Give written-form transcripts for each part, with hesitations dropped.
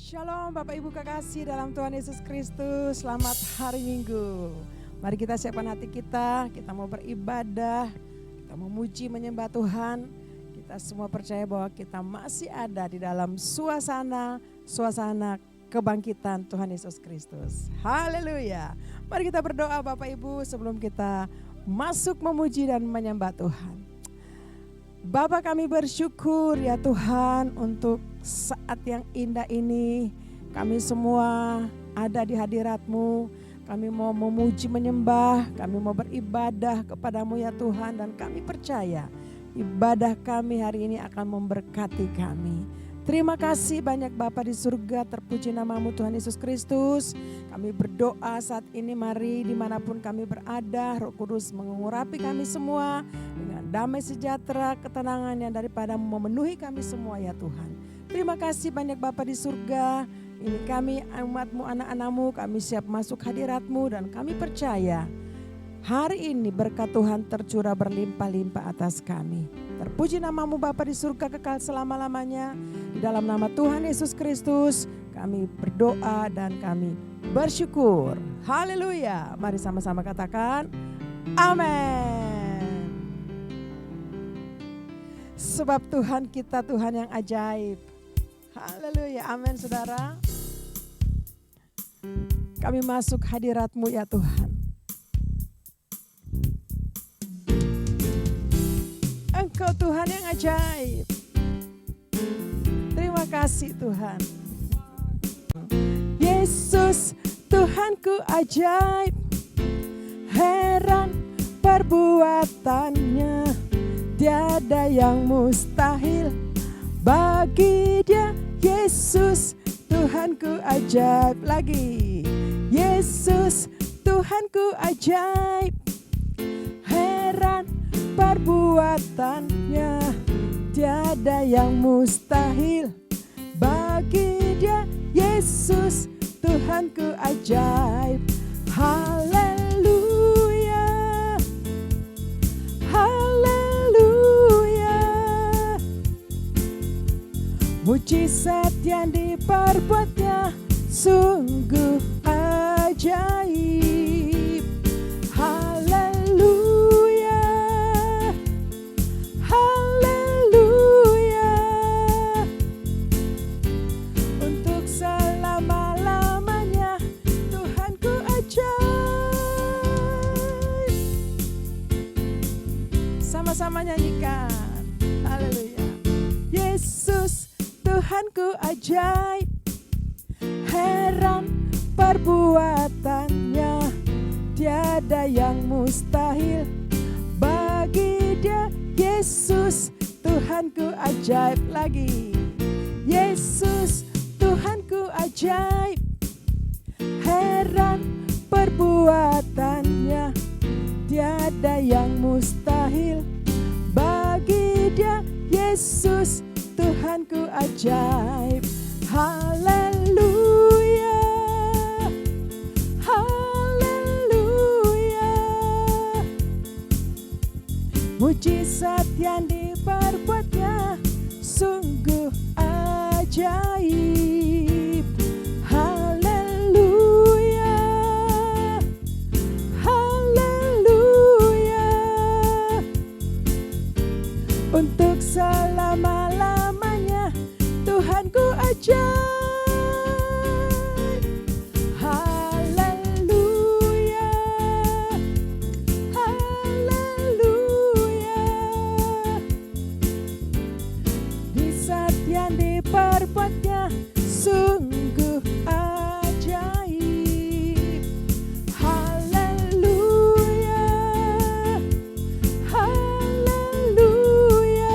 Shalom Bapak Ibu kekasih dalam Tuhan Yesus Kristus, selamat hari Minggu. Mari kita siapkan hati kita mau beribadah, kita memuji menyembah Tuhan. Kita semua percaya bahwa kita masih ada di dalam suasana kebangkitan Tuhan Yesus Kristus. Haleluya. Mari kita berdoa Bapak Ibu sebelum kita masuk memuji dan menyembah Tuhan. Bapa, kami bersyukur ya Tuhan untuk saat yang indah ini. Kami semua ada di hadirat-Mu. Kami mau memuji menyembah, kami mau beribadah kepadamu ya Tuhan. Dan kami percaya ibadah kami hari ini akan memberkati kami. Terima kasih banyak Bapa di surga, terpuji namamu Tuhan Yesus Kristus. Kami berdoa saat ini, mari dimanapun kami berada, Roh Kudus mengurapi kami semua dengan damai sejahtera, ketenangan yang daripadamu memenuhi kami semua ya Tuhan. Terima kasih banyak Bapa di surga, ini kami umatmu, anak-anakmu, kami siap masuk hadiratmu dan kami percaya hari ini berkat Tuhan tercurah berlimpah-limpah atas kami. Terpuji namamu Bapa di surga kekal selama-lamanya. Di dalam nama Tuhan Yesus Kristus kami berdoa dan kami bersyukur. Haleluya. Mari sama-sama katakan amin. Sebab Tuhan kita Tuhan yang ajaib. Haleluya. Amin saudara. Kami masuk hadirat-Mu ya Tuhan. Engkau Tuhan yang ajaib. Terima kasih Tuhan. Yesus Tuhanku ajaib, heran perbuatannya, tiada yang mustahil bagi Dia. Yesus Tuhanku ajaib lagi. Yesus Tuhanku ajaib, heran perbuatannya, tiada yang mustahil bagi Dia. Yesus Tuhanku ajaib. Haleluya, haleluya. Mujizat yang diperbuatnya sungguh ajaib. Haleluya, haleluya. Untuk selama-lamanya Tuhanku ajaib. Sama-sama nyanyikan. Haleluya. Yesus Tuhanku ajaib, heran perbuatannya, tiada yang mustahil bagi Dia. Yesus Tuhanku ajaib lagi. Yesus Tuhanku ajaib, heran perbuatannya, tiada yang mustahil bagi Dia. Yesus Tuhanku ajaib. Haleluya, haleluya. Mujizat yang diperbuatnya sungguh ajaib. Haleluya, haleluya. Untuk selama-lamanya Tuhanku ajaib. Haleluya, haleluya. Di saat yang diperbuatnya sungguh ajaib. Haleluya, haleluya.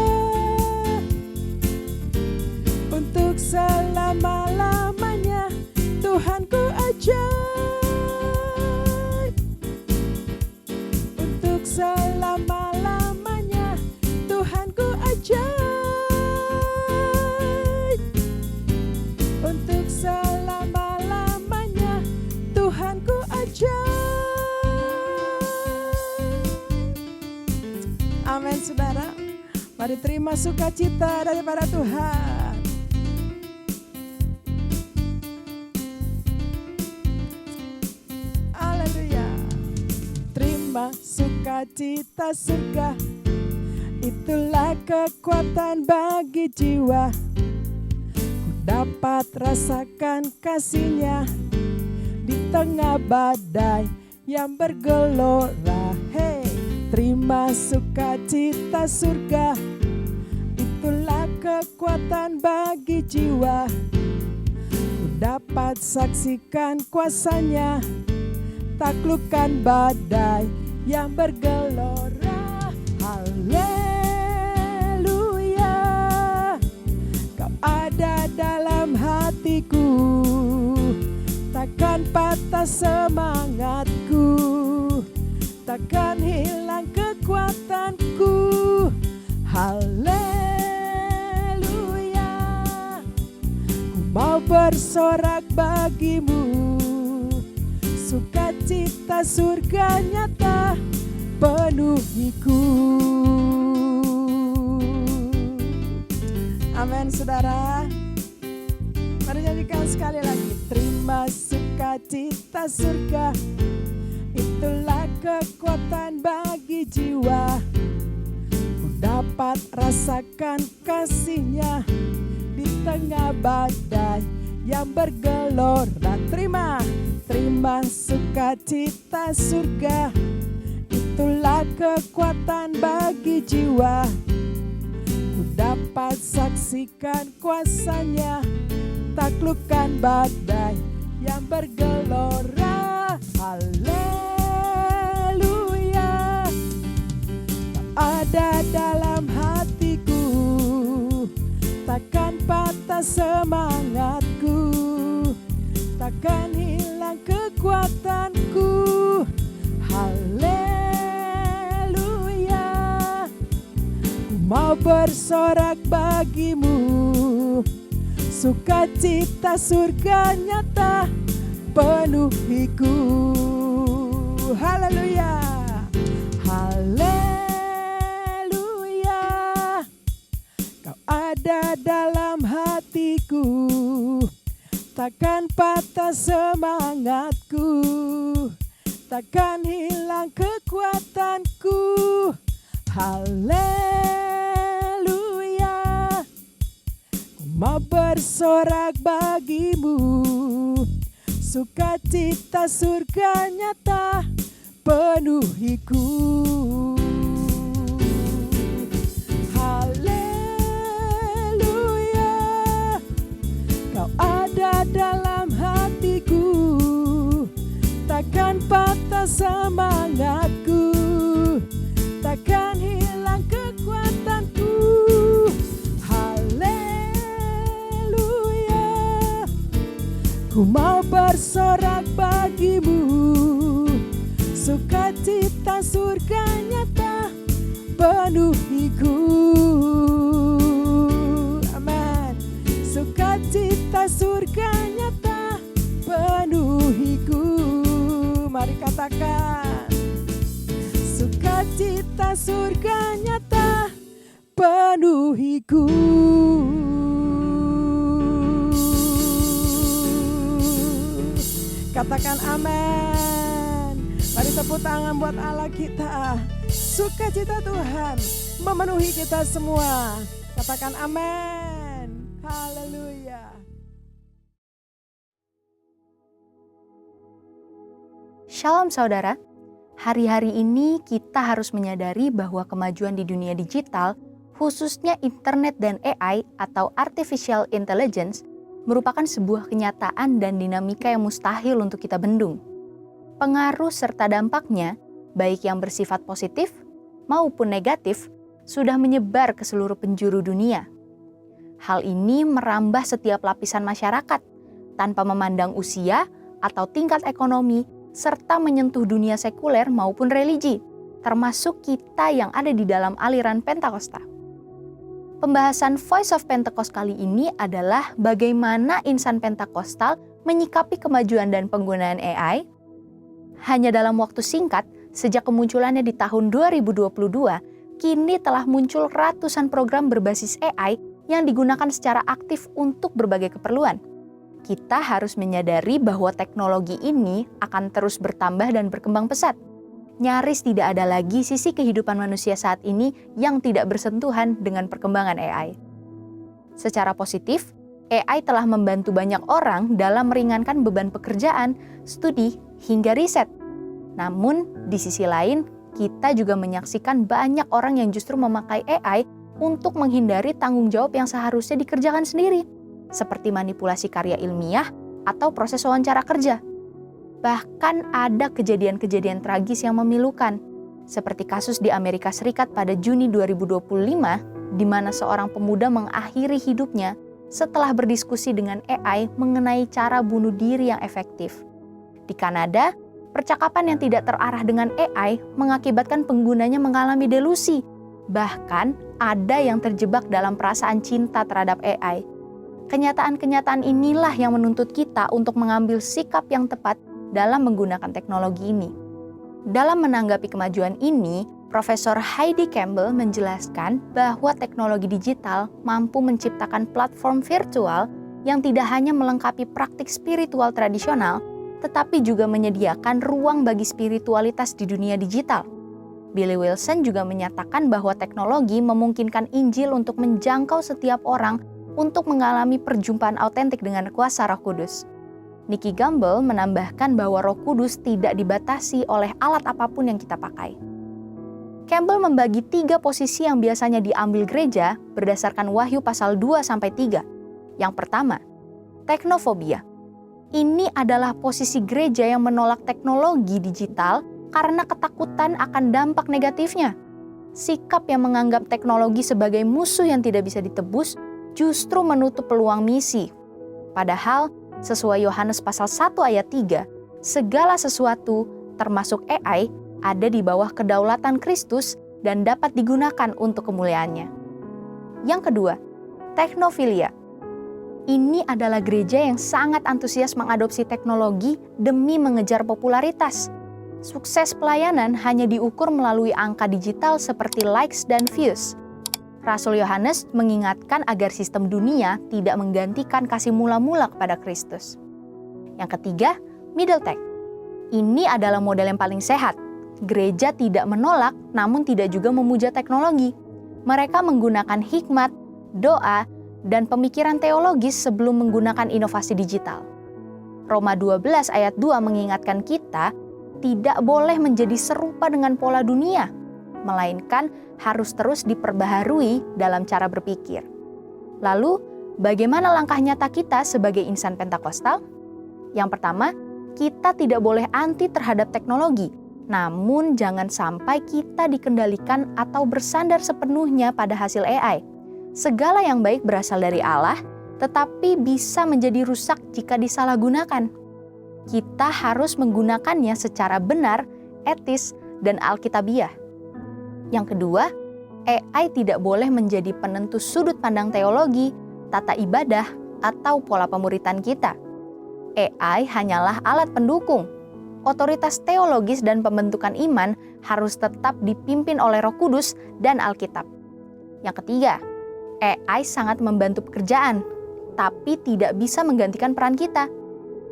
Untuk selama-lamanya Tuhanku ajaib. Untuk selama-lamanya Tuhanku ajaib. Untuk selama-lamanya Tuhanku ajaib. Amin saudara. Mari terima sukacita daripada Tuhan. sukacita surga, itulah kekuatan bagi jiwa. Ku dapat rasakan kasih-Nya di tengah badai yang bergelora. Hey, terima sukacita surga, itulah kekuatan bagi jiwa. Ku dapat saksikan kuasa-Nya, taklukkan badai yang bergelora. Haleluya, Kau ada dalam hatiku, takkan patah semangatku, takkan hilang kekuatanku. Haleluya, ku mau bersorak bagimu, sukacita surga nyata penuhiku. Amin, saudara. Mari nyanyikan sekali lagi. Terima sukacita surga, itulah kekuatan bagi jiwa. Ku dapat rasakan kasih-Nya di tengah badai yang bergelora. Terima sukacita surga, itulah kekuatan bagi jiwa. Ku dapat saksikan kuasa-Nya, taklukkan badai yang bergelora. Haleluya, Kau ada dalam hatiku, takkan patah semangatku, takkan hilang kekuatanku. Haleluya, ku mau bersorak bagimu, sukacita surga nyata penuhiku. Haleluya, haleluya, Kau ada dalam hatiku, takkan patah semangatku, takkan hilang kekuatanku. Haleluya, ku mau bersorak bagimu, sukacita surga nyata penuhiku. Haleluya, Kau ada dalam hatiku, takkan patah semangatku, takkan hilang kekuatanku. Haleluya, ku mau bersorak bagimu, sukacita surga nyata penuhiku. Amin. Sukacita surga nyata penuhiku. Mari katakan, sukacita surga nyata penuhiku. Katakan amin. Mari tepuk tangan buat Allah kita. Sukacita Tuhan memenuhi kita semua. Katakan amin. Haleluya. Shalom saudara, hari-hari ini kita harus menyadari bahwa kemajuan di dunia digital, khususnya internet dan AI atau artificial intelligence, merupakan sebuah kenyataan dan dinamika yang mustahil untuk kita bendung. Pengaruh serta dampaknya, baik yang bersifat positif maupun negatif, sudah menyebar ke seluruh penjuru dunia. Hal ini merambah setiap lapisan masyarakat, tanpa memandang usia atau tingkat ekonomi, serta menyentuh dunia sekuler maupun religi, termasuk kita yang ada di dalam aliran Pentakosta. Pembahasan Voice of Pentecost kali ini adalah bagaimana insan Pentakostal menyikapi kemajuan dan penggunaan AI. Hanya dalam waktu singkat, sejak kemunculannya di tahun 2022, kini telah muncul ratusan program berbasis AI yang digunakan secara aktif untuk berbagai keperluan. Kita harus menyadari bahwa teknologi ini akan terus bertambah dan berkembang pesat. nyaris tidak ada lagi sisi kehidupan manusia saat ini yang tidak bersentuhan dengan perkembangan AI. Secara positif, AI telah membantu banyak orang dalam meringankan beban pekerjaan, studi, hingga riset. Namun, di sisi lain, kita juga menyaksikan banyak orang yang justru memakai AI untuk menghindari tanggung jawab yang seharusnya dikerjakan sendiri, seperti manipulasi karya ilmiah atau proses wawancara kerja. Bahkan ada kejadian-kejadian tragis yang memilukan, seperti kasus di Amerika Serikat pada Juni 2025, di mana seorang pemuda mengakhiri hidupnya setelah berdiskusi dengan AI mengenai cara bunuh diri yang efektif. Di Kanada, percakapan yang tidak terarah dengan AI mengakibatkan penggunanya mengalami delusi. Bahkan ada yang terjebak dalam perasaan cinta terhadap AI. Kenyataan-kenyataan inilah yang menuntut kita untuk mengambil sikap yang tepat dalam menggunakan teknologi ini. Dalam menanggapi kemajuan ini, Profesor Heidi Campbell menjelaskan bahwa teknologi digital mampu menciptakan platform virtual yang tidak hanya melengkapi praktik spiritual tradisional, tetapi juga menyediakan ruang bagi spiritualitas di dunia digital. Billy Wilson juga menyatakan bahwa teknologi memungkinkan Injil untuk menjangkau setiap orang untuk mengalami perjumpaan autentik dengan kuasa Roh Kudus. Nicky Gumbel menambahkan bahwa Roh Kudus tidak dibatasi oleh alat apapun yang kita pakai. Campbell membagi 3 posisi yang biasanya diambil gereja berdasarkan Wahyu pasal 2-3. Yang pertama, teknofobia. Ini adalah posisi gereja yang menolak teknologi digital karena ketakutan akan dampak negatifnya. Sikap yang menganggap teknologi sebagai musuh yang tidak bisa ditebus justru menutup peluang misi. Padahal, sesuai Yohanes pasal 1 ayat 3, segala sesuatu, termasuk AI, ada di bawah kedaulatan Kristus dan dapat digunakan untuk kemuliaannya. Yang kedua, teknofilia. Ini adalah gereja yang sangat antusias mengadopsi teknologi demi mengejar popularitas. Sukses pelayanan hanya diukur melalui angka digital seperti likes dan views. Rasul Yohanes mengingatkan agar sistem dunia tidak menggantikan kasih mula-mula kepada Kristus. Yang ketiga, middle tech. Ini adalah model yang paling sehat. Gereja tidak menolak, namun tidak juga memuja teknologi. Mereka menggunakan hikmat, doa, dan pemikiran teologis sebelum menggunakan inovasi digital. Roma 12 ayat 2 mengingatkan kita tidak boleh menjadi serupa dengan pola dunia, melainkan harus terus diperbaharui dalam cara berpikir. Lalu, bagaimana langkah nyata kita sebagai insan Pentakosta? Yang pertama, kita tidak boleh anti terhadap teknologi, namun jangan sampai kita dikendalikan atau bersandar sepenuhnya pada hasil AI. Segala yang baik berasal dari Allah, tetapi bisa menjadi rusak jika disalahgunakan. Kita harus menggunakannya secara benar, etis, dan alkitabiah. Yang kedua, AI tidak boleh menjadi penentu sudut pandang teologi, tata ibadah, atau pola pemuritan kita. AI hanyalah alat pendukung. Otoritas teologis dan pembentukan iman harus tetap dipimpin oleh Roh Kudus dan Alkitab. Yang ketiga, AI sangat membantu pekerjaan, tapi tidak bisa menggantikan peran kita.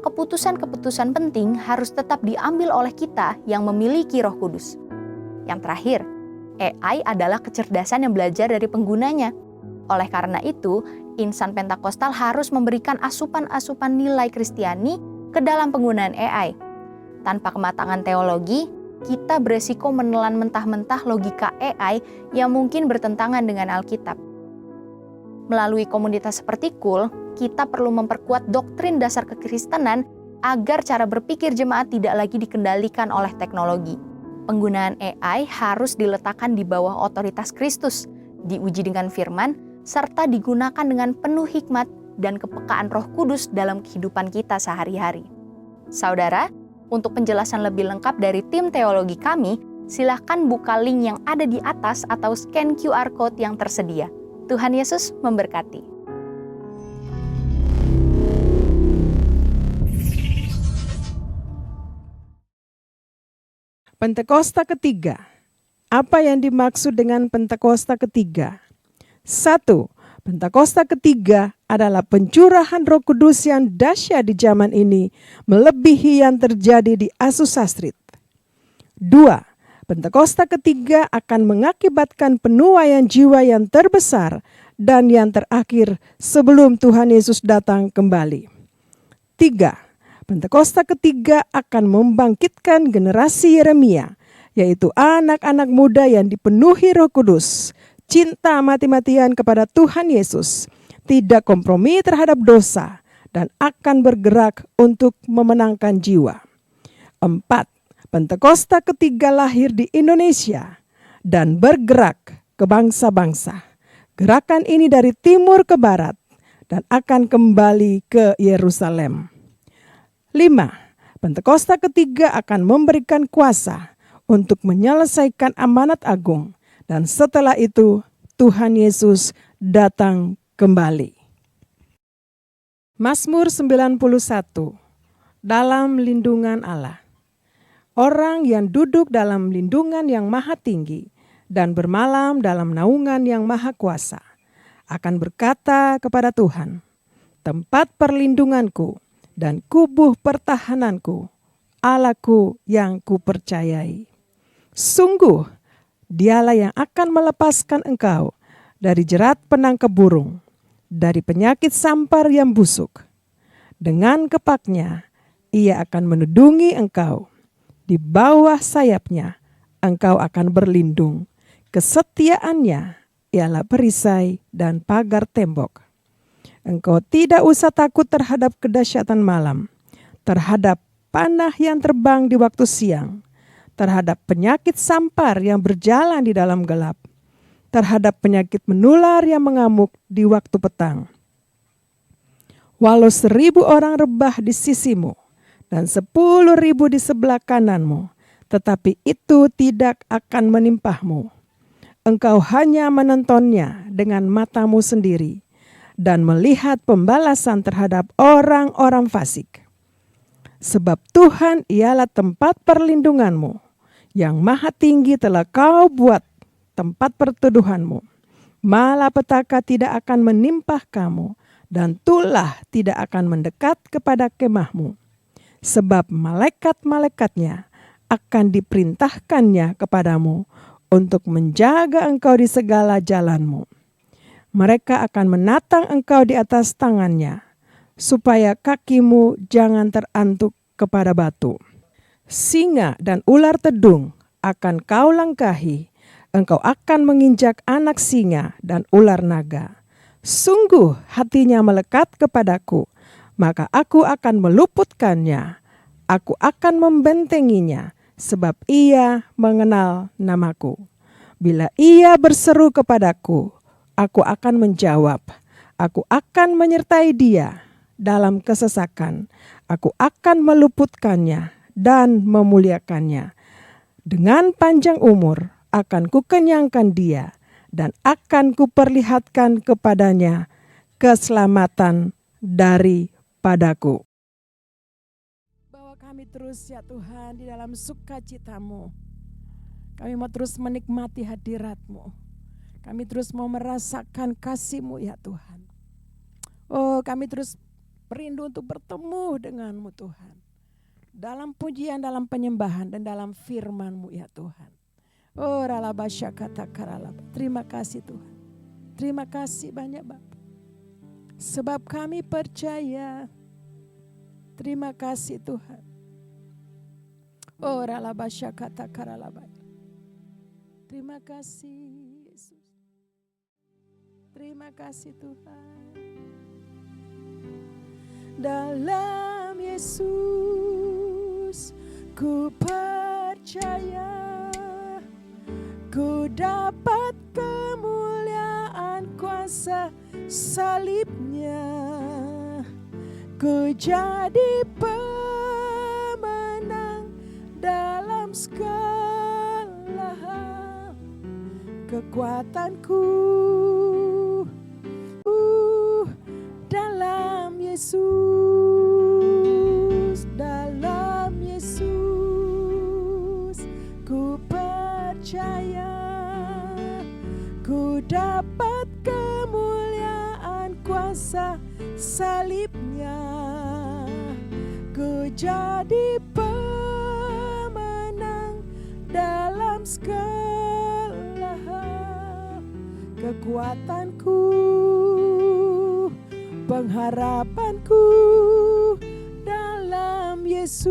Keputusan-keputusan penting harus tetap diambil oleh kita yang memiliki Roh Kudus. Yang terakhir, AI adalah kecerdasan yang belajar dari penggunanya. Oleh karena itu, insan Pentakosta harus memberikan asupan-asupan nilai Kristiani ke dalam penggunaan AI. Tanpa kematangan teologi, kita beresiko menelan mentah-mentah logika AI yang mungkin bertentangan dengan Alkitab. Melalui komunitas seperti KUL, kita perlu memperkuat doktrin dasar kekristenan agar cara berpikir jemaat tidak lagi dikendalikan oleh teknologi. Penggunaan AI harus diletakkan di bawah otoritas Kristus, diuji dengan firman, serta digunakan dengan penuh hikmat dan kepekaan Roh Kudus dalam kehidupan kita sehari-hari. Saudara, untuk penjelasan lebih lengkap dari tim teologi kami, silakan buka link yang ada di atas atau scan QR Code yang tersedia. Tuhan Yesus memberkati. Pentakosta ketiga. Apa yang dimaksud dengan Pentakosta ketiga? 1. Pentakosta ketiga adalah pencurahan Roh Kudus yang dahsyat di zaman ini, melebihi yang terjadi di Azusa Street. 2. Pentakosta ketiga akan mengakibatkan penuaian jiwa yang terbesar dan yang terakhir sebelum Tuhan Yesus datang kembali. 3. Pentakosta ketiga akan membangkitkan generasi Yeremia, yaitu anak-anak muda yang dipenuhi Roh Kudus, cinta mati-matian kepada Tuhan Yesus, tidak kompromi terhadap dosa, dan akan bergerak untuk memenangkan jiwa. 4. Pentakosta ketiga lahir di Indonesia dan bergerak ke bangsa-bangsa. Gerakan ini dari timur ke barat dan akan kembali ke Yerusalem. 5. Pentakosta ketiga akan memberikan kuasa untuk menyelesaikan amanat agung, dan setelah itu Tuhan Yesus datang kembali. Mazmur 91. Dalam lindungan Allah. Orang yang duduk dalam lindungan yang maha tinggi dan bermalam dalam naungan yang maha kuasa akan berkata kepada Tuhan, tempat perlindunganku dan kubuh pertahananku, Allahku yang kupercayai. Sungguh, dialah yang akan melepaskan engkau dari jerat penangkap burung, dari penyakit sampar yang busuk. Dengan kepaknya, ia akan menudungi engkau. Di bawah sayapnya, engkau akan berlindung. Kesetiaannya ialah perisai dan pagar tembok. Engkau tidak usah takut terhadap kedahsyatan malam, terhadap panah yang terbang di waktu siang, terhadap penyakit sampar yang berjalan di dalam gelap, terhadap penyakit menular yang mengamuk di waktu petang. Walau 1.000 orang rebah di sisimu, dan 10.000 di sebelah kananmu, tetapi itu tidak akan menimpahmu. Engkau hanya menontonnya dengan matamu sendiri dan melihat pembalasan terhadap orang-orang fasik. Sebab Tuhan ialah tempat perlindunganmu, yang maha tinggi telah kau buat tempat perteduhanmu. Malapetaka tidak akan menimpah kamu, dan tulah tidak akan mendekat kepada kemahmu. Sebab malaikat-malaikatnya akan diperintahkannya kepadamu untuk menjaga engkau di segala jalanmu. Mereka akan menatang engkau di atas tangannya, supaya kakimu jangan terantuk kepada batu. Singa dan ular tedung akan kau langkahi, engkau akan menginjak anak singa dan ular naga. Sungguh hatinya melekat kepadaku, maka aku akan meluputkannya, aku akan membentenginya, sebab ia mengenal namaku. Bila ia berseru kepadaku, aku akan menjawab, aku akan menyertai dia dalam kesesakan, aku akan meluputkannya dan memuliakannya. Dengan panjang umur akan kukenyangkan dia, dan akan kuperlihatkan kepadanya keselamatan daripadaku. Bawa kami terus ya Tuhan di dalam sukacitamu. Kami mau terus menikmati hadirat-Mu. Kami terus mau merasakan kasih-Mu ya Tuhan. Oh, kami terus merindu untuk bertemu dengan-Mu Tuhan. Dalam pujian, dalam penyembahan, dan dalam firman-Mu ya Tuhan. Oh, ralabasya kata karalab. Terima kasih Tuhan. Terima kasih banyak Bapak. Sebab kami percaya. Terima kasih Tuhan. Oh, ralabasya kata karalab. Terima kasih Yesus. Terima kasih Tuhan. Dalam Yesus ku percaya. Ku dapat kemuliaan kuasa salibnya. Ku jadi pemenang dalam segala hal. Kekuatanku dalam Yesus. Dalam Yesus ku percaya. Ku dapat kemuliaan kuasa salibnya. Ku jadi pemenang dalam segala hal. Kekuatanku, pengharapanku dalam Yesus.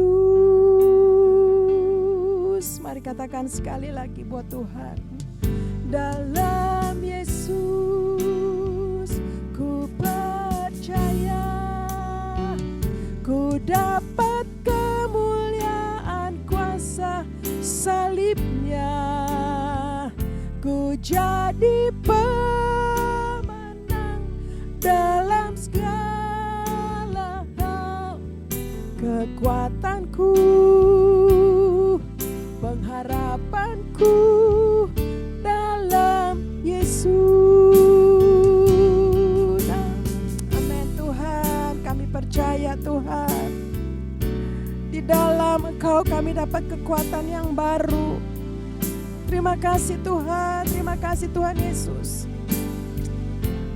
Mari katakan sekali lagi buat Tuhan. Dalam Yesus ku percaya, ku dapat kemuliaan kuasa salibnya, ku jadi pemenang dalam segala hal. Kekuatanku, pengharapanku dalam Yesus. Amin Tuhan, kami percaya Tuhan, di dalam Engkau kami dapat kekuatan yang baru. Terima kasih Tuhan, terima kasih Tuhan Yesus.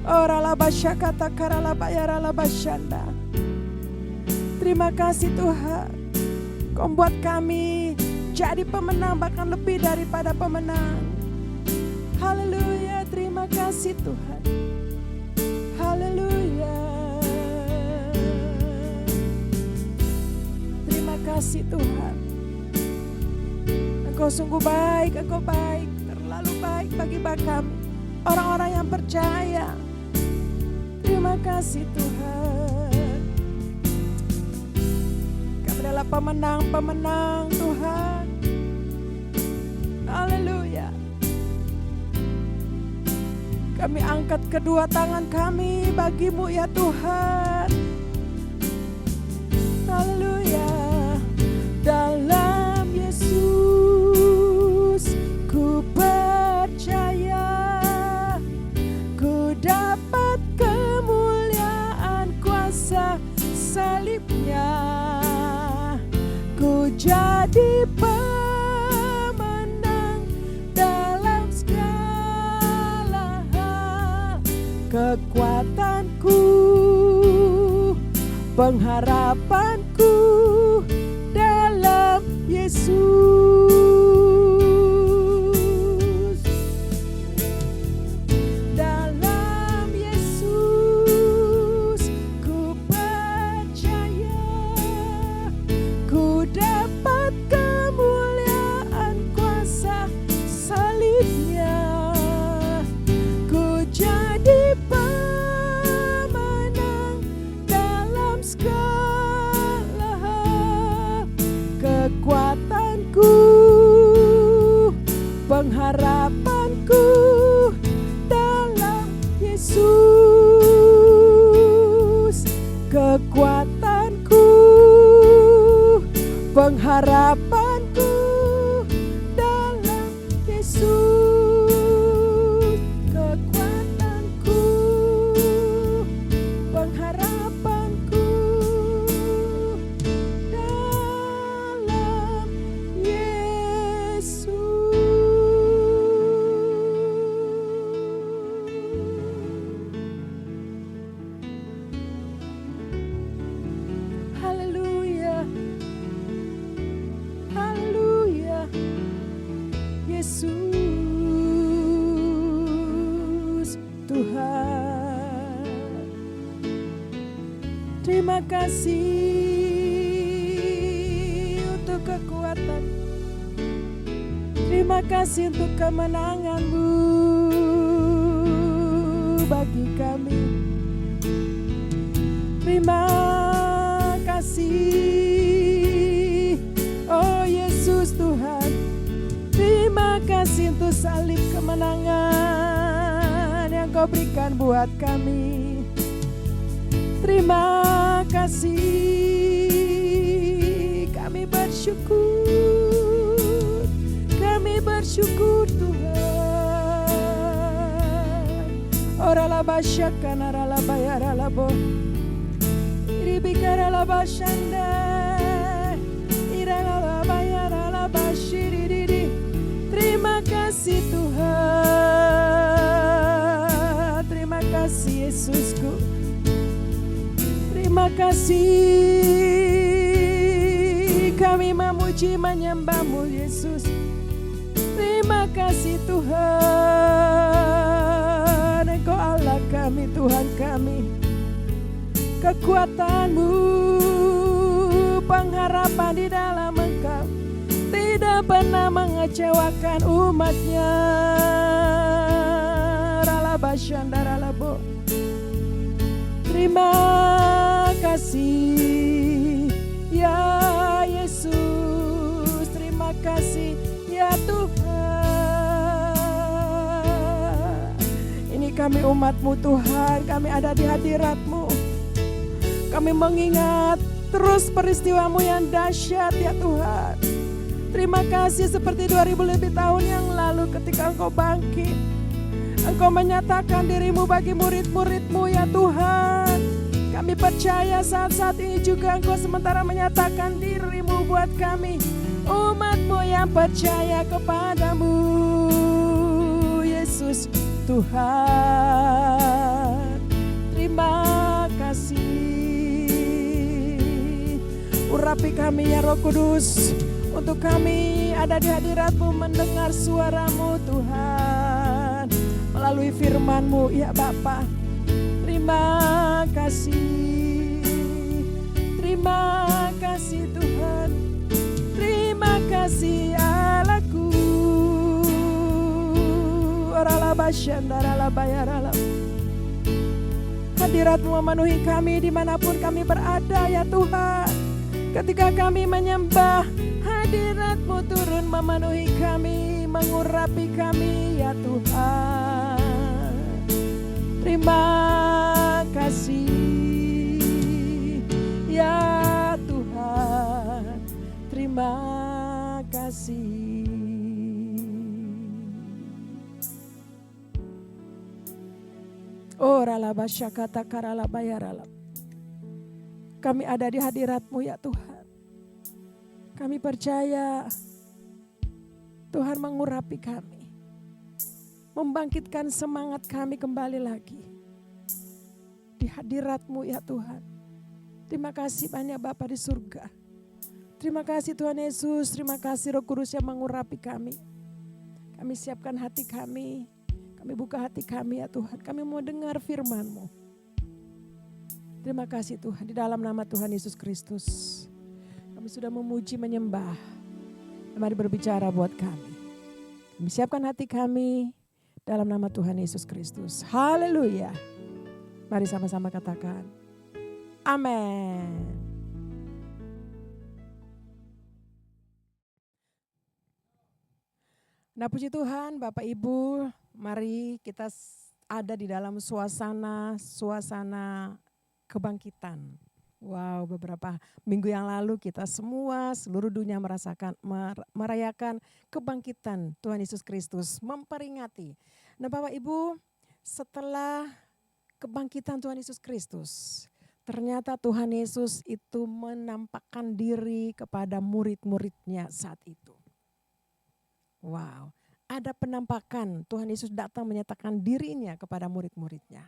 Oralabashakata karalabayaralabashanda. Terima kasih Tuhan, Kau membuat kami jadi pemenang, bahkan lebih daripada pemenang. Haleluya, terima kasih Tuhan. Haleluya. Terima kasih Tuhan. Engkau sungguh baik, Engkau baik, terlalu baik bagi kami, orang-orang yang percaya. Terima kasih Tuhan. Kami adalah pemenang-pemenang Tuhan. Haleluya. Kami angkat kedua tangan kami bagimu ya Tuhan. Haleluya. Dalam Yesus ku percaya, ku dapat kemuliaan kuasa salibnya, ku jadi pemenang dalam segala hal. Kekuatanku, pengharapanku dalam Yesus. Dalam Yesus ku percaya, ku dapat kemuliaan kuasa salibnya, ku jadi pemenang dalam segala hal. Kekuatanku, pengharapanku dalam Yesus. Kekuatanku, pengharapanku dalam Yesus. Kekuatanku, pengharapanku dalam Yesus. Haleluya. Haleluya. Yesus Tuhan. Terima kasih untuk kekuatan. Terima kasih untuk kemenangan-Mu bagi kami. Terima kasih, oh Yesus Tuhan. Terima kasih untuk salib kemenangan yang Kau berikan buat kami. Terima kasih, kami bersyukur, kami bersyukur Tuhan. Oralabashakana ralabayaralabo, iribikaralabashanda, iralalabayaralabashiriri. Terima kasih Tuhan, terima kasih Yesusku. Terima kasih, kami memuji menyembah-Mu Yesus. Terima kasih Tuhan, Engkau Allah kami, Tuhan kami. Kekuatan-Mu, pengharapan di dalam Engkau tidak pernah mengecewakan umat-Nya. Ralabashandaralabo. Terima kasih ya Yesus, terima kasih ya Tuhan. Ini kami umat-Mu Tuhan, kami ada di hadirat-Mu. Kami mengingat terus peristiwa-Mu yang dahsyat ya Tuhan. Terima kasih seperti 2000 lebih tahun yang lalu ketika Engkau bangkit. Engkau menyatakan diri-Mu bagi murid-murid-Mu ya Tuhan. Kami percaya saat-saat ini juga Engkau sementara menyatakan diri-Mu buat kami. Umat-Mu yang percaya kepadamu Yesus Tuhan. Terima kasih. Urapi kami ya Roh Kudus, untuk kami ada di hadirat-Mu mendengar suara-Mu Tuhan, melalui firman-Mu ya Bapa. Terima kasih, terima kasih Tuhan, terima kasih Allahku. Hadirat-Mu memenuhi kami dimanapun kami berada ya Tuhan. Ketika kami menyembah, hadirat-Mu turun memenuhi kami, mengurapi kami ya Tuhan. Terima kasih ya Tuhan, terima kasih. Oh ralabasyakata karalabayaralab. Kami ada di hadirat-Mu ya Tuhan. Kami percaya Tuhan mengurapi kami, membangkitkan semangat kami kembali lagi di hadirat-Mu ya Tuhan. Terima kasih banyak Bapa di surga. Terima kasih Tuhan Yesus, terima kasih Roh Kudus yang mengurapi kami. Kami siapkan hati kami buka hati kami ya Tuhan. Kami mau dengar firman-Mu. Terima kasih Tuhan, di dalam nama Tuhan Yesus Kristus. Kami sudah memuji, menyembah. Mari berbicara buat kami. Kami siapkan hati kami dalam nama Tuhan Yesus Kristus. Haleluya. Mari sama-sama katakan. Amin. Nah puji Tuhan Bapak Ibu, mari kita ada di dalam suasana kebangkitan. Wow, beberapa minggu yang lalu kita semua seluruh dunia merayakan kebangkitan Tuhan Yesus Kristus, memperingati. Nah Bapak Ibu, setelah kebangkitan Tuhan Yesus Kristus, ternyata Tuhan Yesus itu menampakkan diri kepada murid-muridnya saat itu. Wow, ada penampakan Tuhan Yesus datang menyatakan dirinya kepada murid-muridnya.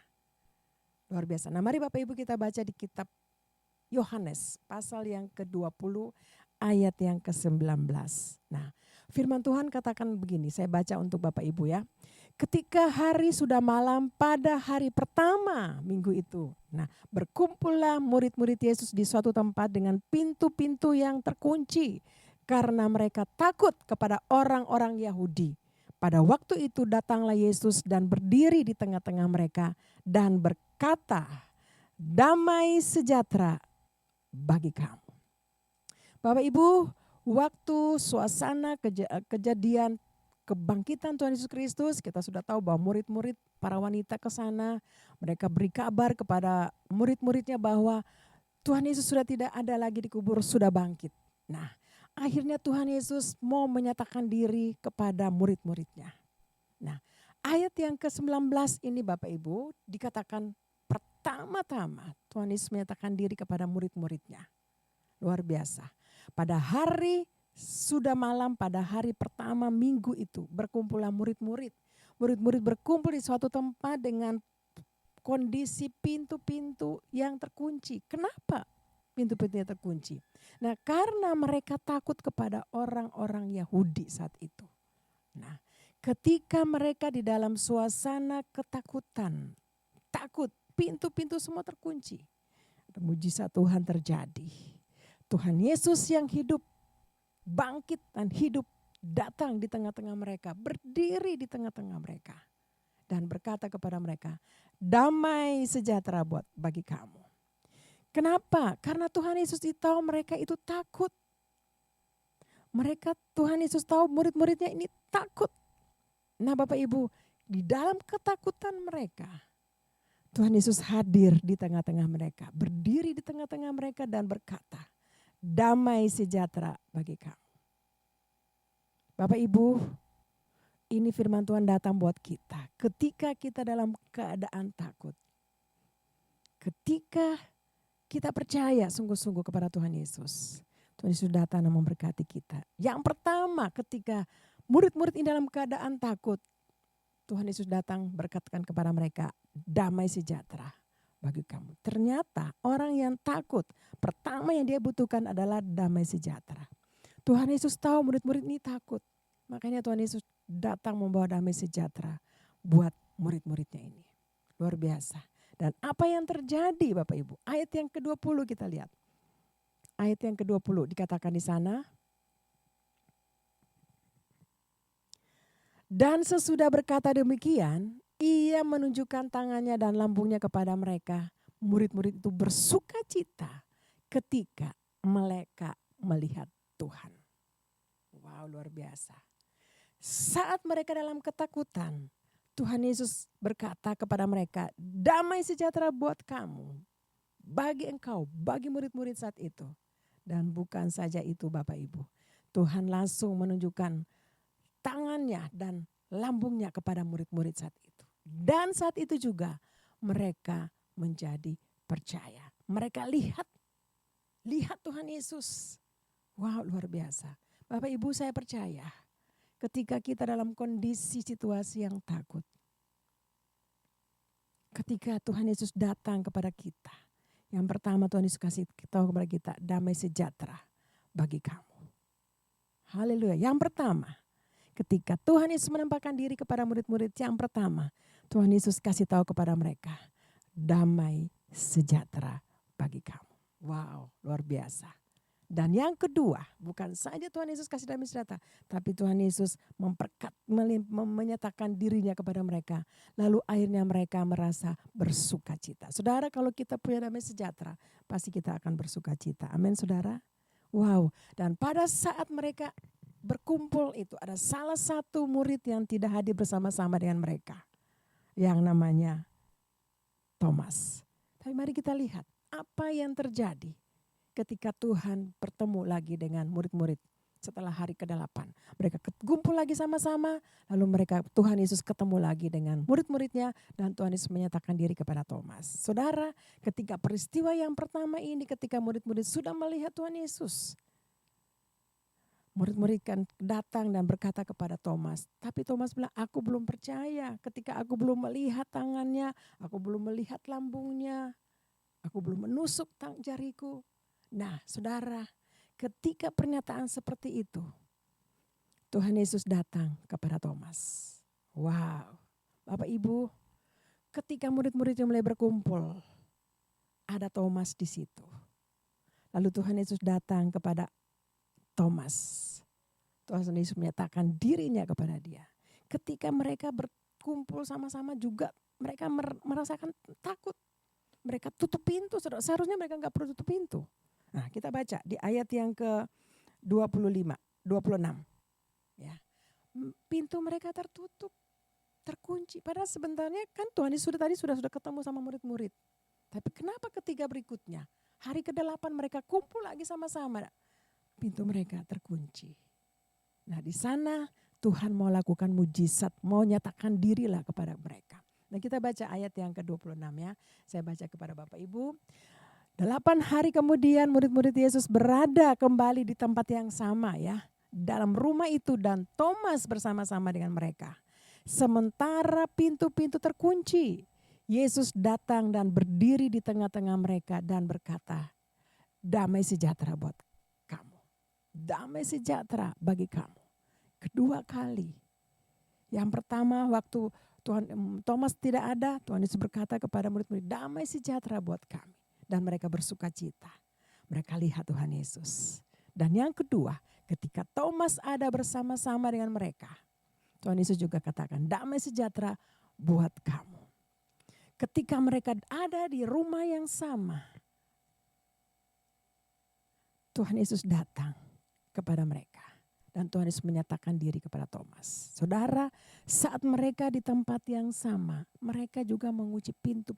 Luar biasa. Nah mari Bapak Ibu kita baca di kitab Yohanes pasal yang ke-20 ayat yang ke-19. Nah firman Tuhan katakan begini, saya baca untuk Bapak Ibu ya. Ketika hari sudah malam pada hari pertama minggu itu. Nah berkumpullah murid-murid Yesus di suatu tempat dengan pintu-pintu yang terkunci. Karena mereka takut kepada orang-orang Yahudi. Pada waktu itu datanglah Yesus dan berdiri di tengah-tengah mereka dan berkata, damai sejahtera bagi kamu. Bapak Ibu, waktu suasana kejadian kebangkitan Tuhan Yesus Kristus, kita sudah tahu bahwa murid-murid para wanita ke sana, mereka beri kabar kepada murid-muridnya bahwa Tuhan Yesus sudah tidak ada lagi di kubur, sudah bangkit. Nah, akhirnya Tuhan Yesus mau menyatakan diri kepada murid-muridnya. Nah, ayat yang ke-19 ini Bapak Ibu dikatakan pertama-tama Tuhan Yesus menyatakan diri kepada murid-muridnya. Luar biasa. Pada hari sudah malam, pada hari pertama minggu itu berkumpullah murid-murid. Murid-murid berkumpul di suatu tempat dengan kondisi pintu-pintu yang terkunci. Kenapa pintu-pintunya terkunci? Nah karena mereka takut kepada orang-orang Yahudi saat itu. Nah, ketika mereka di dalam suasana ketakutan, takut, pintu-pintu semua terkunci. Mujizat Tuhan terjadi. Tuhan Yesus yang hidup, bangkit dan hidup, datang di tengah-tengah mereka, berdiri di tengah-tengah mereka. Dan berkata kepada mereka, damai sejahtera bagi kamu. Kenapa? Karena Tuhan Yesus tahu mereka itu takut. Tuhan Yesus tahu murid-muridnya ini takut. Nah Bapak Ibu, di dalam ketakutan mereka, Tuhan Yesus hadir di tengah-tengah mereka, berdiri di tengah-tengah mereka dan berkata, damai sejahtera bagi kamu. Bapak Ibu, ini firman Tuhan datang buat kita. Ketika kita dalam keadaan takut, ketika kita percaya sungguh-sungguh kepada Tuhan Yesus, Tuhan Yesus datang dan memberkati kita. Yang pertama, ketika murid-murid ini dalam keadaan takut, Tuhan Yesus datang berkatakan kepada mereka, damai sejahtera bagi kamu. Ternyata orang yang takut, pertama yang dia butuhkan adalah damai sejahtera. Tuhan Yesus tahu murid-murid ini takut. Makanya Tuhan Yesus datang membawa damai sejahtera buat murid-muridnya ini. Luar biasa. Dan apa yang terjadi Bapak Ibu? Ayat yang ke-20 kita lihat. Ayat yang ke-20 dikatakan di sana. Dan sesudah berkata demikian, ia menunjukkan tangannya dan lambungnya kepada mereka. Murid-murid itu bersuka cita ketika mereka melihat Tuhan. Wow, luar biasa. Saat mereka dalam ketakutan, Tuhan Yesus berkata kepada mereka, damai sejahtera buat kamu, bagi engkau, bagi murid-murid saat itu. Dan bukan saja itu Bapak Ibu, Tuhan langsung menunjukkan tangannya dan lambungnya kepada murid-murid saat itu. Dan saat itu juga mereka menjadi percaya. Mereka lihat Tuhan Yesus. Wow, luar biasa. Bapak Ibu, saya percaya ketika kita dalam kondisi situasi yang takut, ketika Tuhan Yesus datang kepada kita, yang pertama Tuhan Yesus kasih tahu kepada kita, damai sejahtera bagi kamu. Haleluya. Yang pertama, ketika Tuhan Yesus menampakkan diri kepada murid-murid, yang pertama Tuhan Yesus kasih tahu kepada mereka, damai sejahtera bagi kamu. Wow, luar biasa. Dan yang kedua, bukan saja Tuhan Yesus kasih damai sejahtera, tapi Tuhan Yesus menyatakan dirinya kepada mereka. Lalu akhirnya mereka merasa bersuka cita. Saudara, kalau kita punya damai sejahtera, pasti kita akan bersuka cita. Amin saudara. Wow, dan pada saat mereka berkumpul itu ada salah satu murid yang tidak hadir bersama-sama dengan mereka. Yang namanya Thomas. Tapi mari kita lihat apa yang terjadi ketika Tuhan bertemu lagi dengan murid-murid setelah hari ke-8. Mereka kumpul lagi sama-sama, lalu Tuhan Yesus ketemu lagi dengan murid-muridnya dan Tuhan Yesus menyatakan diri kepada Thomas. Saudara, ketika peristiwa yang pertama ini, ketika murid-murid sudah melihat Tuhan Yesus, murid-murid kan datang dan berkata kepada Thomas, tapi Thomas bilang, aku belum percaya ketika aku belum melihat tangannya, aku belum melihat lambungnya, aku belum menusuk jariku. Nah saudara, ketika pernyataan seperti itu, Tuhan Yesus datang kepada Thomas. Wow, Bapak Ibu, ketika murid-muridnya mulai berkumpul, ada Thomas di situ. Lalu Tuhan Yesus datang kepada Thomas. Tuhan Yesus menyatakan dirinya kepada dia. Ketika mereka berkumpul sama-sama juga mereka merasakan takut. Mereka tutup pintu, seharusnya mereka gak perlu tutup pintu. Nah kita baca di ayat yang ke-26. Ya. Pintu mereka tertutup, terkunci. Padahal sebenarnya kan Tuhan Yesus sudah ketemu sama murid-murid. Tapi kenapa ketika berikutnya, hari ke-8 mereka kumpul lagi sama-sama, pintu mereka terkunci. Nah di sana Tuhan mau lakukan mujizat, mau nyatakan dirilah kepada mereka. Nah kita baca ayat yang ke-26 ya. Saya baca kepada Bapak Ibu. 8 hari kemudian murid-murid Yesus berada kembali di tempat yang sama ya. Dalam rumah itu dan Thomas bersama-sama dengan mereka. Sementara pintu-pintu terkunci, Yesus datang dan berdiri di tengah-tengah mereka dan berkata, damai sejahtera buat kamu. Damai sejahtera bagi kamu. Kedua kali Yang pertama waktu Thomas tidak ada, Tuhan Yesus berkata kepada murid-murid, damai sejahtera buat kami. Dan mereka bersuka cita. Mereka lihat Tuhan Yesus. Dan yang kedua, ketika Thomas ada bersama-sama dengan mereka, Tuhan Yesus juga katakan, damai sejahtera buat kamu. Ketika mereka ada di rumah yang sama, Tuhan Yesus datang kepada mereka. Dan Tuhan Yesus menyatakan diri kepada Thomas. Saudara, saat mereka di tempat yang sama, mereka juga mengunci pintu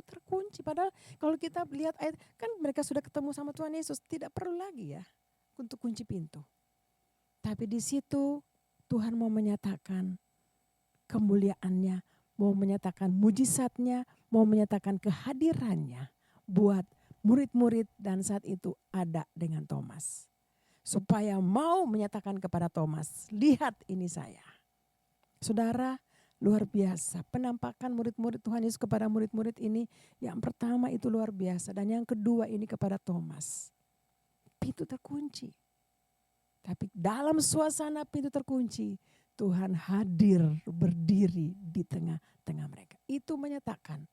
terkunci. Padahal kalau kita lihat ayat, kan mereka sudah ketemu sama Tuhan Yesus, tidak perlu lagi ya untuk kunci pintu. Tapi di situ Tuhan mau menyatakan kemuliaannya, mau menyatakan mujizatnya, mau menyatakan kehadirannya buat murid-murid dan saat itu ada dengan Thomas. Supaya mau menyatakan kepada Thomas, lihat ini saya. Saudara, luar biasa. Penampakan murid-murid Tuhan Yesus kepada murid-murid ini, yang pertama itu luar biasa. Dan yang kedua ini kepada Thomas. Pintu terkunci. Tapi dalam suasana pintu terkunci, Tuhan hadir berdiri di tengah-tengah mereka. Itu menyatakan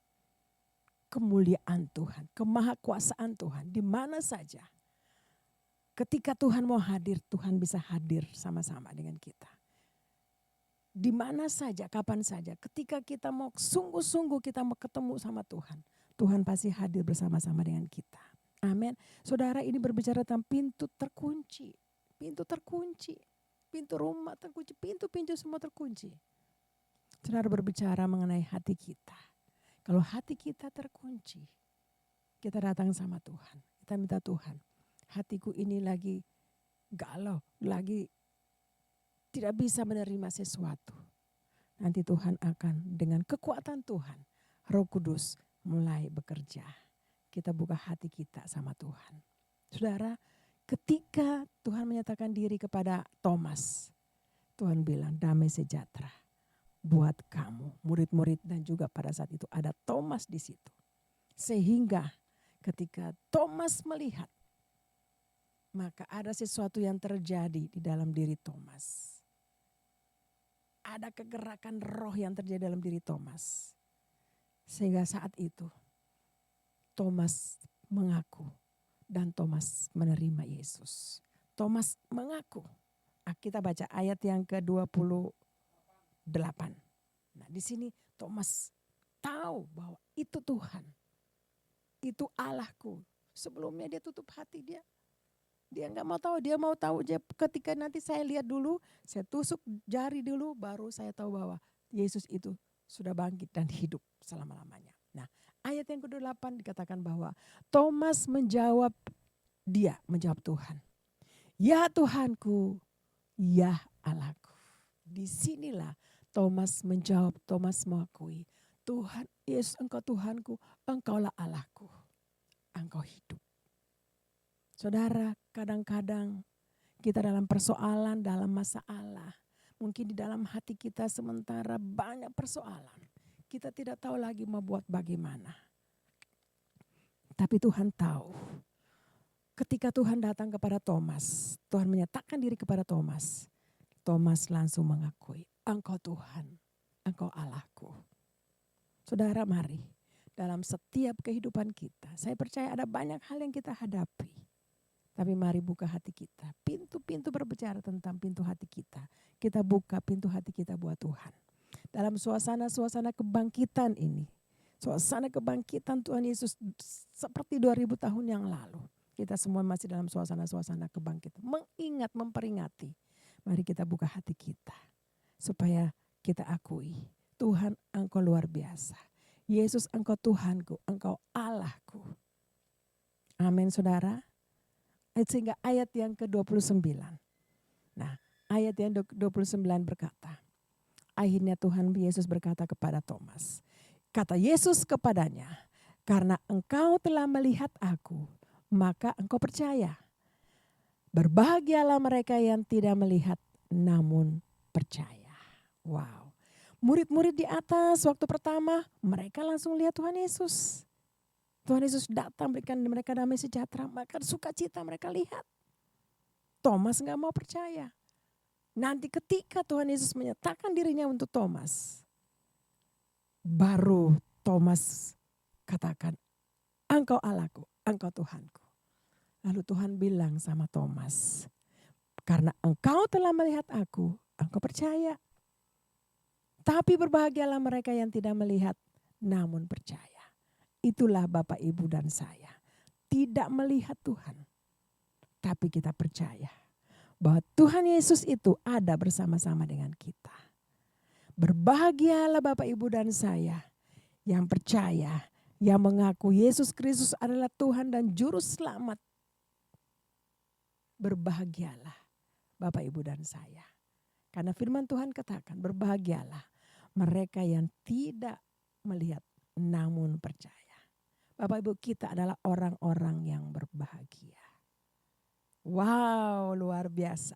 kemuliaan Tuhan, kemahakuasaan Tuhan di mana saja. Ketika Tuhan mau hadir, Tuhan bisa hadir sama-sama dengan kita. Di mana saja, kapan saja, ketika kita mau sungguh-sungguh kita mau ketemu sama Tuhan, Tuhan pasti hadir bersama-sama dengan kita. Amin. Saudara, ini berbicara tentang pintu terkunci. Pintu terkunci, pintu rumah terkunci, pintu-pintu semua terkunci. Saudara, berbicara mengenai hati kita. Kalau hati kita terkunci, kita datang sama Tuhan. Kita minta Tuhan, hatiku ini lagi galau, lagi tidak bisa menerima sesuatu. Nanti Tuhan akan dengan kekuatan Tuhan, Roh Kudus mulai bekerja. Kita buka hati kita sama Tuhan. Saudara, ketika Tuhan menyatakan diri kepada Thomas, Tuhan bilang damai sejahtera buat kamu, murid-murid, dan juga pada saat itu ada Thomas di situ. Sehingga ketika Thomas melihat, maka ada sesuatu yang terjadi di dalam diri Thomas. Ada kegerakan roh yang terjadi dalam diri Thomas. Sehingga saat itu Thomas mengaku dan Thomas menerima Yesus. Thomas mengaku. Kita baca ayat yang ke-28. Nah, di sini Thomas tahu bahwa itu Tuhan. Itu Allahku. Sebelumnya dia tutup hati dia. Dia nggak mau tahu, dia mau tahu ketika nanti saya lihat dulu, saya tusuk jari dulu, baru saya tahu bahwa Yesus itu sudah bangkit dan hidup selama-lamanya. Nah, ayat yang ke-8 dikatakan bahwa Thomas menjawab Tuhan. Ya Tuhanku, ya Allahku. Disinilah Thomas menjawab, Thomas mengakui, Tuhan Yesus, engkau Tuhanku, engkaulah Allahku, engkau hidup. Saudara, kadang-kadang kita dalam persoalan, dalam masalah. Mungkin di dalam hati kita sementara banyak persoalan. Kita tidak tahu lagi mau buat bagaimana. Tapi Tuhan tahu. Ketika Tuhan datang kepada Thomas, Tuhan menyatakan diri kepada Thomas. Thomas langsung mengakui, engkau Tuhan, engkau Allahku. Saudara, mari dalam setiap kehidupan kita, saya percaya ada banyak hal yang kita hadapi. Tapi mari buka hati kita. Pintu-pintu berbicara tentang pintu hati kita. Kita buka pintu hati kita buat Tuhan. Dalam suasana-suasana kebangkitan ini. Suasana kebangkitan Tuhan Yesus seperti 2000 tahun yang lalu. Kita semua masih dalam suasana-suasana kebangkitan. Mengingat, memperingati. Mari kita buka hati kita. Supaya kita akui. Tuhan, engkau luar biasa. Yesus, engkau Tuhanku, engkau Allahku. Amin, saudara. Sehingga ayat yang ke-29. Nah, ayat yang 29 berkata, akhirnya Tuhan Yesus berkata kepada Thomas. Kata Yesus kepadanya, karena engkau telah melihat aku, maka engkau percaya. Berbahagialah mereka yang tidak melihat namun percaya. Wow. Murid-murid di atas waktu pertama, mereka langsung lihat Tuhan Yesus. Tuhan Yesus datang berikan mereka damai sejahtera, maka sukacita mereka lihat. Thomas gak mau percaya. Nanti ketika Tuhan Yesus menyatakan dirinya untuk Thomas, baru Thomas katakan, engkau Allahku, engkau Tuhanku. Lalu Tuhan bilang sama Thomas, karena engkau telah melihat aku, engkau percaya. Tapi berbahagialah mereka yang tidak melihat namun percaya. Itulah Bapak, Ibu dan saya. Tidak melihat Tuhan, tapi kita percaya bahwa Tuhan Yesus itu ada bersama-sama dengan kita. Berbahagialah Bapak, Ibu dan saya yang percaya, yang mengaku Yesus Kristus adalah Tuhan dan Juru Selamat. Berbahagialah Bapak, Ibu dan saya. Karena firman Tuhan katakan, berbahagialah mereka yang tidak melihat namun percaya. Bapak Ibu, kita adalah orang-orang yang berbahagia. Wow, luar biasa.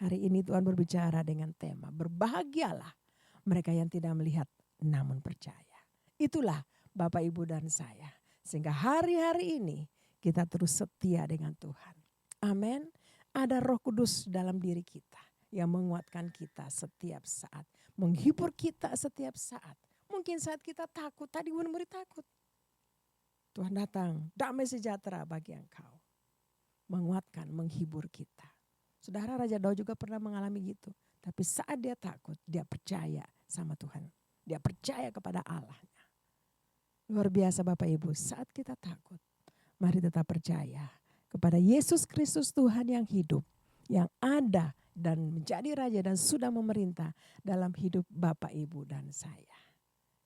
Hari ini Tuhan berbicara dengan tema berbahagialah mereka yang tidak melihat namun percaya. Itulah Bapak, Ibu dan saya. Sehingga hari-hari ini kita terus setia dengan Tuhan. Amin. Ada Roh Kudus dalam diri kita yang menguatkan kita setiap saat. Menghibur kita setiap saat. Mungkin saat kita takut, tadi murid-murid takut. Tuhan datang, damai sejahtera bagi engkau. Menguatkan, menghibur kita. Saudara Raja Daud juga pernah mengalami gitu. Tapi saat dia takut, dia percaya sama Tuhan. Dia percaya kepada Allahnya. Luar biasa Bapak Ibu, saat kita takut, mari tetap percaya kepada Yesus Kristus Tuhan yang hidup, yang ada dan menjadi Raja dan sudah memerintah dalam hidup Bapak, Ibu dan saya.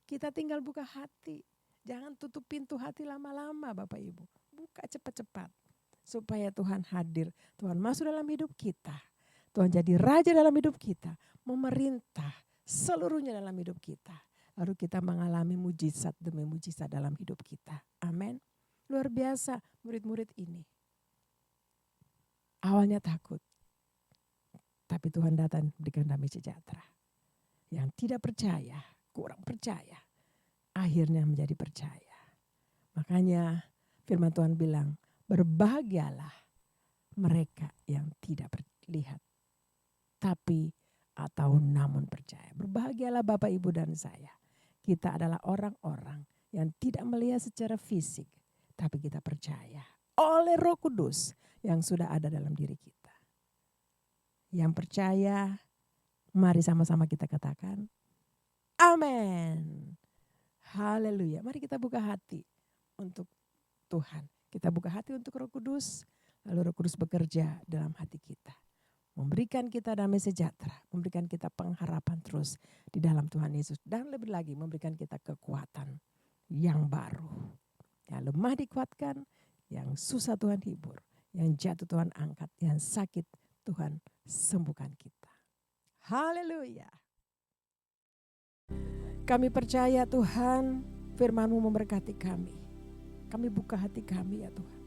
Kita tinggal buka hati, jangan tutup pintu hati lama-lama Bapak Ibu. Buka cepat-cepat supaya Tuhan hadir, Tuhan masuk dalam hidup kita. Tuhan jadi Raja dalam hidup kita, memerintah seluruhnya dalam hidup kita. Lalu kita mengalami mujizat demi mujizat dalam hidup kita. Amin. Luar biasa murid-murid ini. Awalnya takut, tapi Tuhan datang berikan damai sejahtera. Yang tidak percaya, kurang percaya, akhirnya menjadi percaya. Makanya firman Tuhan bilang, berbahagialah mereka yang tidak lihat, tapi atau namun percaya. Berbahagialah Bapak, Ibu dan saya. Kita adalah orang-orang yang tidak melihat secara fisik, tapi kita percaya oleh Roh Kudus yang sudah ada dalam diri kita. Yang percaya, mari sama-sama kita katakan, amin. Haleluya. Mari kita buka hati untuk Tuhan. Kita buka hati untuk Roh Kudus, lalu Roh Kudus bekerja dalam hati kita. Memberikan kita damai sejahtera, memberikan kita pengharapan terus di dalam Tuhan Yesus. Dan lebih lagi memberikan kita kekuatan yang baru. Yang lemah dikuatkan, yang susah Tuhan hibur, yang jatuh Tuhan angkat, yang sakit Tuhan sembuhkan kita. Haleluya. Kami percaya Tuhan, firman-Mu memberkati kami. Kami buka hati kami ya Tuhan.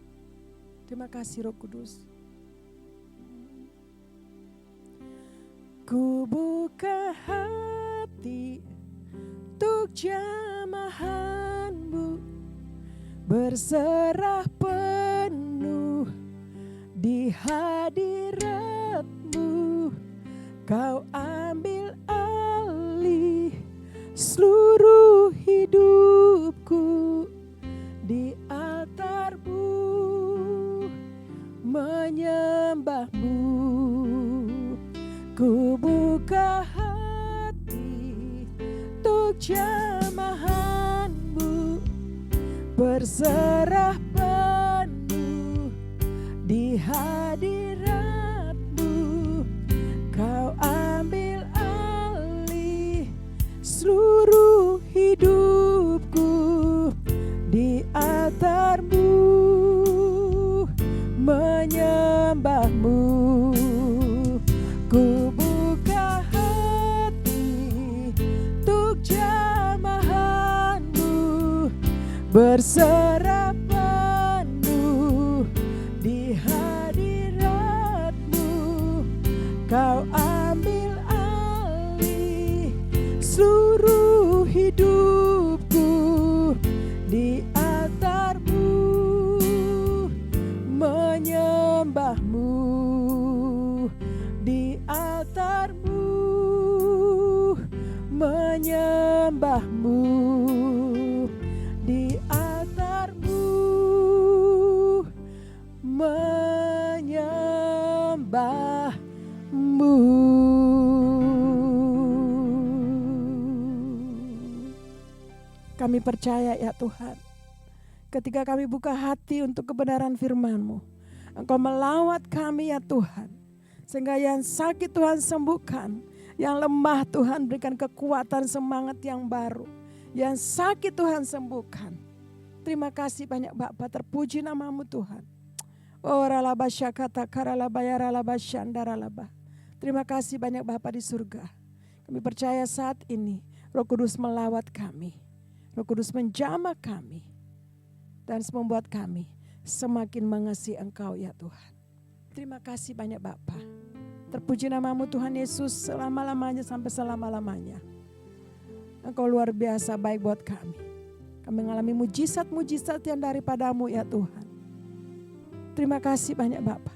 Terima kasih Roh Kudus. Ku buka hati untuk jamahan-Mu, berserah penuh di hadirat-Mu. Kau ambil alih seluruh hidupku, di altar-Mu menyembah-Mu. Ku buka hati untuk jamahan-Mu, berserah penuh di hadirat-Mu. Kau ambil alih seluruh hidupku, di altar-Mu menyembah-Mu. Ku buka hati untuk jamahan-Mu, berserah penuh di hadirat-Mu. Kau ambil alih seluruh hidupku, di altar-Mu menyembah-Mu, di altar menyembahmu di altarmu, menyembahmu. Kami percaya ya Tuhan, ketika kami buka hati untuk kebenaran firman-Mu, Engkau melawat kami ya Tuhan, sehingga yang sakit Tuhan sembuhkan, yang lemah Tuhan berikan kekuatan semangat yang baru, yang sakit Tuhan sembuhkan. Terima kasih banyak Bapa, terpuji nama-Mu Tuhan. Terima kasih banyak Bapa di surga. Kami percaya saat ini Roh Kudus melawat kami, Roh Kudus menjamah kami, dan membuat kami semakin mengasihi Engkau ya Tuhan. Terima kasih banyak Bapa. Terpuji nama-Mu Tuhan Yesus selama-lamanya sampai selama-lamanya. Engkau luar biasa baik buat kami. Kami mengalami mujizat-mujizat yang daripada-Mu ya Tuhan. Terima kasih banyak Bapa.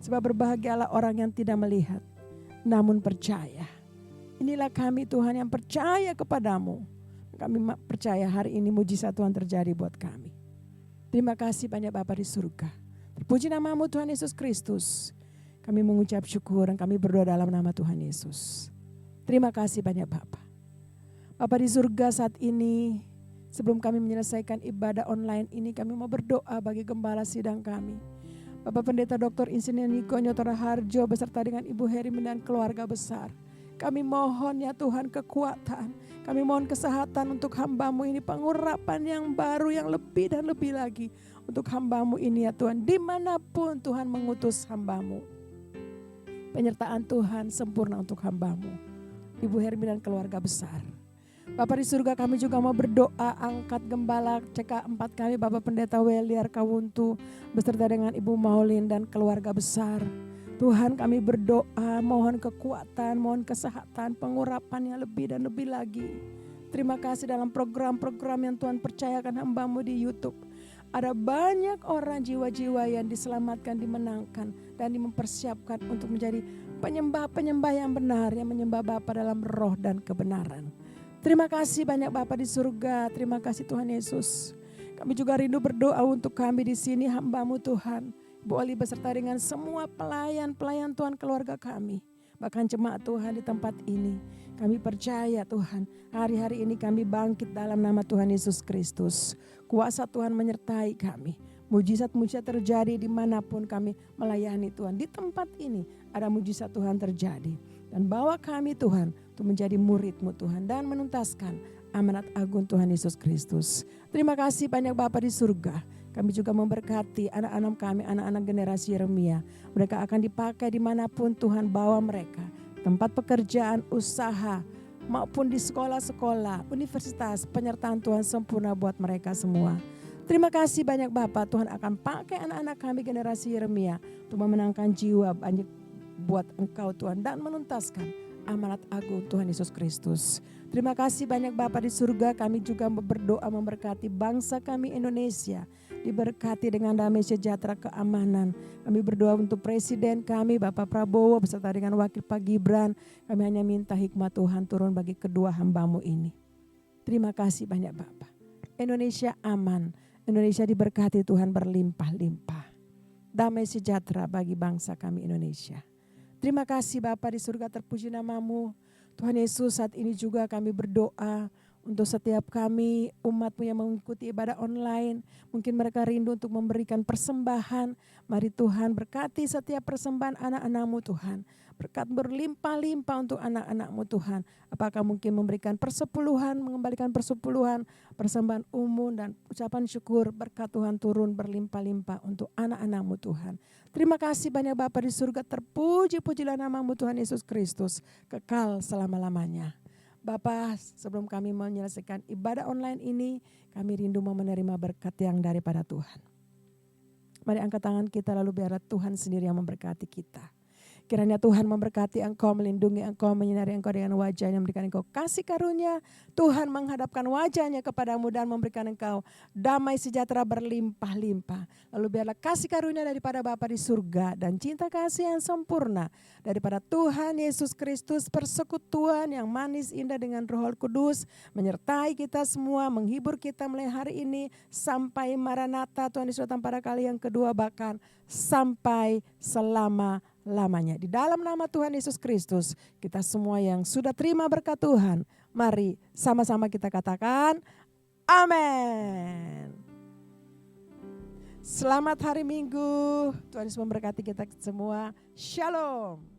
Sebab berbahagialah orang yang tidak melihat, namun percaya. Inilah kami Tuhan yang percaya kepada-Mu. Kami percaya hari ini mujizat Tuhan terjadi buat kami. Terima kasih banyak Bapa di surga. Terpuji nama-Mu Tuhan Yesus Kristus. Kami mengucap syukur dan kami berdoa dalam nama Tuhan Yesus. Terima kasih banyak Bapa. Bapa di surga saat ini, sebelum kami menyelesaikan ibadah online ini, kami mau berdoa bagi gembala sidang kami. Bapak Pendeta Dr. Insinyur Niko Nyotora Harjo beserta dengan Ibu Herimin dan keluarga besar. Kami mohon ya Tuhan kekuatan, kami mohon kesehatan untuk hamba-Mu ini, pengurapan yang baru yang lebih dan lebih lagi untuk hamba-Mu ini ya Tuhan, dimanapun Tuhan mengutus hamba-Mu. Penyertaan Tuhan sempurna untuk hamba-Mu, Ibu Hermin dan keluarga besar. Bapak di surga, kami juga mau berdoa angkat gembala CK4 kami, Bapak Pendeta Weliar Kawuntu beserta dengan Ibu Maulin dan keluarga besar. Tuhan, kami berdoa mohon kekuatan, mohon kesehatan, pengurapan yang lebih dan lebih lagi. Terima kasih dalam program-program yang Tuhan percayakan hamba-Mu di YouTube. Ada banyak orang jiwa-jiwa yang diselamatkan, dimenangkan dan mempersiapkan untuk menjadi penyembah-penyembah yang benar, yang menyembah Bapa dalam roh dan kebenaran. Terima kasih banyak Bapa di surga, terima kasih Tuhan Yesus. Kami juga rindu berdoa untuk kami di sini, hamba-Mu Tuhan. Bu Ali beserta dengan semua pelayan-pelayan Tuhan, keluarga kami. Bahkan jemaat Tuhan di tempat ini. Kami percaya Tuhan, hari-hari ini kami bangkit dalam nama Tuhan Yesus Kristus. Kuasa Tuhan menyertai kami. Mujizat-mujizat terjadi dimanapun kami melayani Tuhan. Di tempat ini ada mujizat Tuhan terjadi. Dan bawa kami Tuhan untuk menjadi murid-Mu Tuhan dan menuntaskan amanat agung Tuhan Yesus Kristus. Terima kasih banyak Bapa di surga. Kami juga memberkati anak-anak kami, anak-anak generasi Yeremia. Mereka akan dipakai dimanapun Tuhan bawa mereka. Tempat pekerjaan, usaha, maupun di sekolah-sekolah, universitas, penyertaan Tuhan sempurna buat mereka semua. Terima kasih banyak Bapa, Tuhan akan pakai anak-anak kami generasi Yeremia untuk memenangkan jiwa banyak buat Engkau Tuhan dan menuntaskan amanat agung Tuhan Yesus Kristus. Terima kasih banyak Bapa di surga, kami juga berdoa memberkati bangsa kami Indonesia. Diberkati dengan damai sejahtera keamanan. Kami berdoa untuk presiden kami Bapak Prabowo beserta dengan wakil Pak Gibran. Kami hanya minta hikmat Tuhan turun bagi kedua hamba-Mu ini. Terima kasih banyak Bapak. Indonesia aman. Indonesia diberkati Tuhan berlimpah-limpah. Damai sejahtera bagi bangsa kami Indonesia. Terima kasih Bapa di surga, terpuji nama-Mu. Tuhan Yesus, saat ini juga kami berdoa untuk setiap kami umat-Mu yang mengikuti ibadah online. Mungkin mereka rindu untuk memberikan persembahan. Mari Tuhan berkati setiap persembahan anak-anak-Mu Tuhan. Berkat berlimpah-limpah untuk anak-anak-Mu Tuhan. Apakah mungkin memberikan persepuluhan, mengembalikan persepuluhan, persembahan umum dan ucapan syukur. Berkat Tuhan turun berlimpah-limpah untuk anak-anak-Mu Tuhan. Terima kasih banyak Bapa di surga, terpuji-pujilah nama-Mu Tuhan Yesus Kristus. Kekal selama-lamanya. Bapa, sebelum kami menyelesaikan ibadah online ini, kami rindu mau menerima berkat yang daripada Tuhan. Mari angkat tangan kita lalu biar Tuhan sendiri yang memberkati kita. Kiranya Tuhan memberkati engkau, melindungi engkau, menyinari engkau dengan wajah-Nya, memberikan engkau kasih karunia. Tuhan menghadapkan wajah-Nya kepadamu dan memberikan engkau damai sejahtera berlimpah-limpah. Lalu biarlah kasih karunia daripada Bapa di surga dan cinta kasih yang sempurna daripada Tuhan Yesus Kristus, persekutuan yang manis indah dengan Roh Kudus menyertai kita semua, menghibur kita mulai hari ini sampai Maranatha, Tuhan Yesus datang pada kali yang kedua, bahkan sampai selama-lamanya. Di dalam nama Tuhan Yesus Kristus, kita semua yang sudah terima berkat Tuhan, mari sama-sama kita katakan amin. Selamat hari Minggu, Tuhan Yesus memberkati kita semua. Shalom.